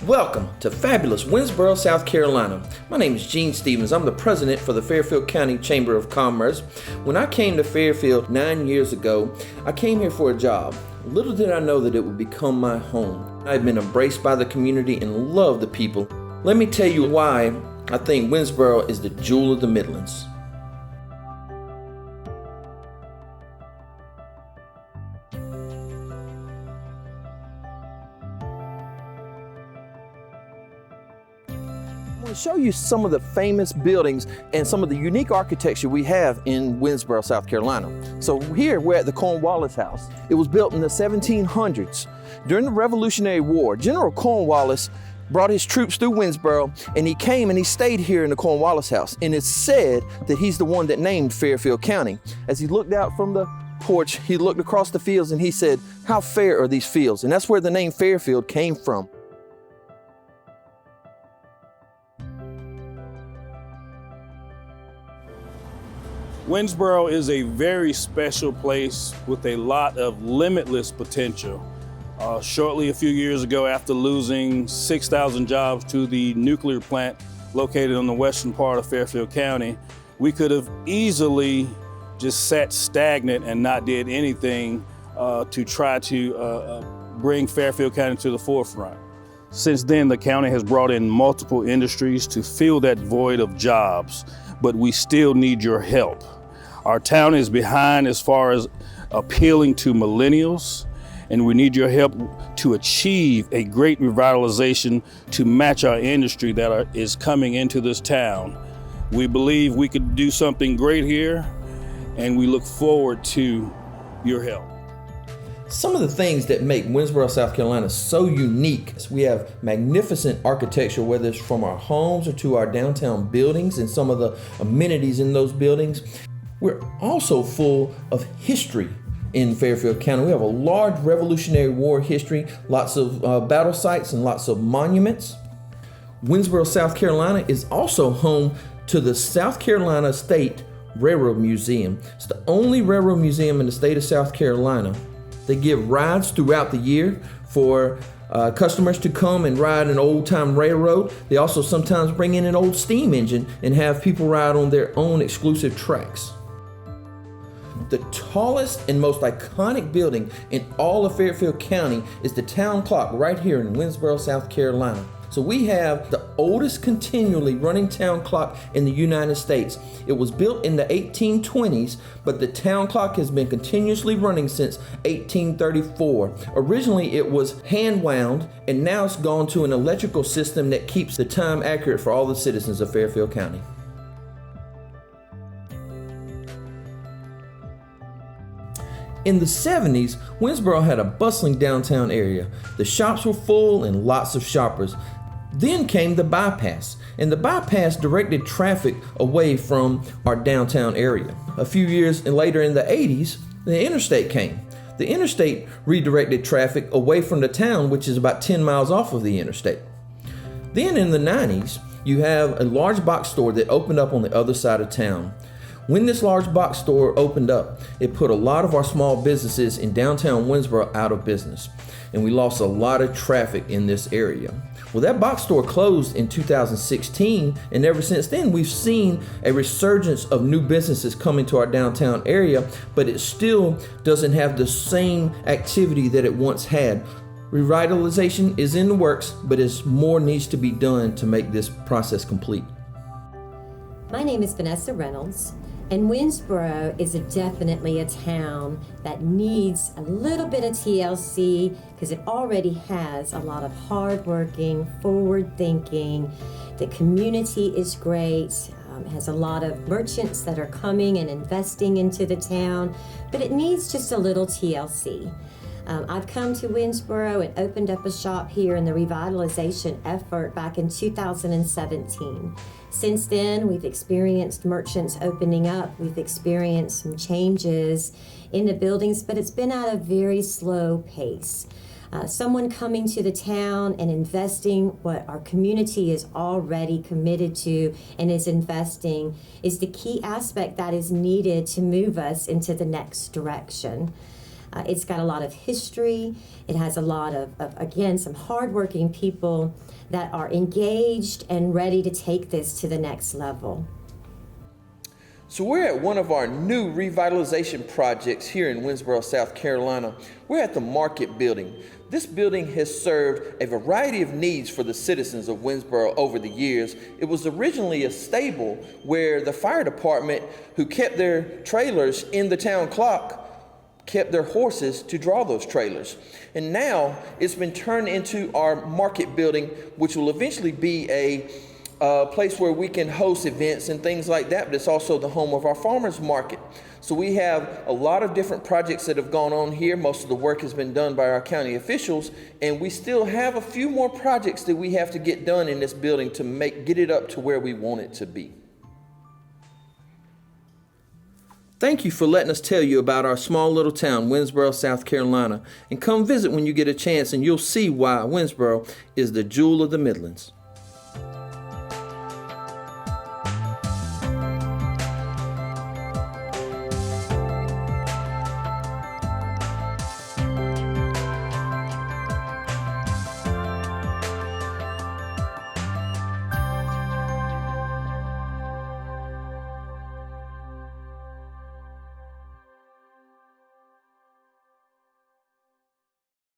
Welcome to fabulous Winnsboro, South Carolina. My name is Gene Stevens. I'm the president for the Fairfield County Chamber of Commerce. When I came to Fairfield 9 years ago, I came here for a job. Little did I know that it would become my home. I've been embraced by the community and love the people. Let me tell you why I think Winnsboro is the jewel of the Midlands. I'm going to show you some of the famous buildings and some of the unique architecture we have in Winnsboro, South Carolina. So here we're at the Cornwallis House. It was built in the 1700s. During the Revolutionary War, General Cornwallis brought his troops through Winnsboro, and he came and he stayed here in the Cornwallis House. And it's said that he's the one that named Fairfield County. As he looked out from the porch, he looked across the fields and he said, "How fair are these fields?" And that's where the name Fairfield came from. Winnsboro is a very special place with a lot of limitless potential. Shortly a few years ago, after losing 6,000 jobs to the nuclear plant located in the western part of Fairfield County, we could have easily just sat stagnant and not did anything to try to bring Fairfield County to the forefront. Since then, the county has brought in multiple industries to fill that void of jobs, but we still need your help. Our town is behind as far as appealing to millennials, and we need your help to achieve a great revitalization to match our industry that is coming into this town. We believe we could do something great here, and we look forward to your help. Some of the things that make Winnsboro, South Carolina so unique is we have magnificent architecture, whether it's from our homes or to our downtown buildings and some of the amenities in those buildings. We're also full of history in Fairfield County. We have a large Revolutionary War history, lots of battle sites and lots of monuments. Winnsboro, South Carolina is also home to the South Carolina State Railroad Museum. It's the only railroad museum in the state of South Carolina. They give rides throughout the year for customers to come and ride an old-time railroad. They also sometimes bring in an old steam engine and have people ride on their own exclusive tracks. The tallest and most iconic building in all of Fairfield County is the town clock right here in Winnsboro, South Carolina. So we have the oldest continually running town clock in the United States. It was built in the 1820s, but the town clock has been continuously running since 1834. Originally it was hand wound, and now it's gone to an electrical system that keeps the time accurate for all the citizens of Fairfield County. In the 70s, Winnsboro had a bustling downtown area. The shops were full and lots of shoppers. Then came the bypass, and the bypass directed traffic away from our downtown area. A few years later in the 80s, the interstate came. The interstate redirected traffic away from the town, which is about 10 miles off of the interstate. Then in the 90s, you have a large box store that opened up on the other side of town. When this large box store opened up, it put a lot of our small businesses in downtown Winnsboro out of business, and we lost a lot of traffic in this area. Well, that box store closed in 2016, and ever since then we've seen a resurgence of new businesses coming to our downtown area, but it still doesn't have the same activity that it once had. Revitalization is in the works, but more needs to be done to make this process complete. My name is Vanessa Reynolds, and Winnsboro is definitely a town that needs a little bit of TLC because it already has a lot of hardworking, forward-thinking. The community is great. It has a lot of merchants that are coming and investing into the town, but it needs just a little TLC. I've come to Winnsboro and opened up a shop here in the revitalization effort back in 2017. Since then, we've experienced merchants opening up. We've experienced some changes in the buildings, but it's been at a very slow pace. Someone coming to the town and investing what our community is already committed to and is investing is the key aspect that is needed to move us into the next direction. It's got a lot of history. It has a lot of again, some hardworking people that are engaged and ready to take this to the next level. So we're at one of our new revitalization projects here in Winnsboro, South Carolina. We're at the Market Building. This building has served a variety of needs for the citizens of Winnsboro over the years. It was originally a stable where the fire department, who kept their trailers in the town clock, kept their horses to draw those trailers. And now it's been turned into our Market Building, which will eventually be a place where we can host events and things like that, but it's also the home of our farmers market. So we have a lot of different projects that have gone on here. Most of the work has been done by our county officials, and we still have a few more projects that we have to get done in this building to get it up to where we want it to be. Thank you for letting us tell you about our small little town, Winnsboro, South Carolina. And come visit when you get a chance, and you'll see why Winnsboro is the jewel of the Midlands.